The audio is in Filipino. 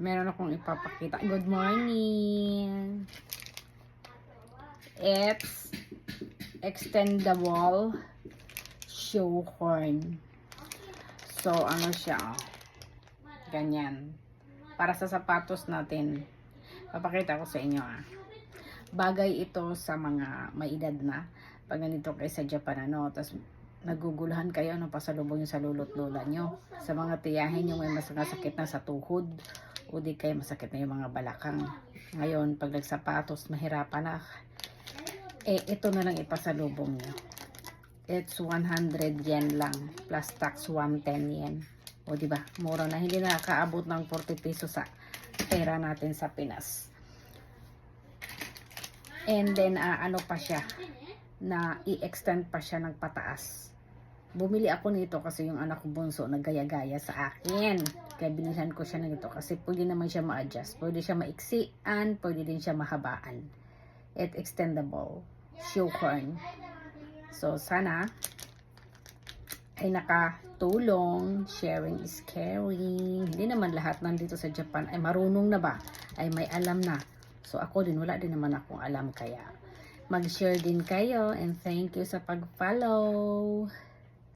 meron akong ipapakita. Good morning! It's extendable shoe horn. So, ano siya? Ganyan. Para sa sapatos natin. Papakita ko sa inyo Bagay ito sa mga may edad na. Pag ganito kayo sa Japan, tapos naguguluhan kayo, pasalubong yung sa lolo't lola nyo. Sa mga tiyahin yung may masakit na sa tuhod, o di kayo masakit na yung mga balakang. Ngayon, pag nagsapatos, mahirapan na. Ito na lang ipasalubong nyo. It's 100 yen lang, plus tax 110 yen. O diba, mura na, hindi nakakaabot ng 40 pesos sa pera natin sa Pinas. And then, ano pa siya, na i-extend pa siya ng pataas. Bumili ako nito kasi yung anak ko bunso naggaya-gaya sa akin. Kaya binilhan ko siya nito kasi pwede naman siya ma-adjust. Pwede siya maiksian, pwede din siya mahabaan. It extendable shoe horn. So, sana ay nakatulong. Sharing is caring. Hindi naman lahat nandito sa Japan ay marunong na ba? Ay may alam na. So, ako din, wala din naman akong alam, kaya mag-share din kayo, and thank you sa pag-follow.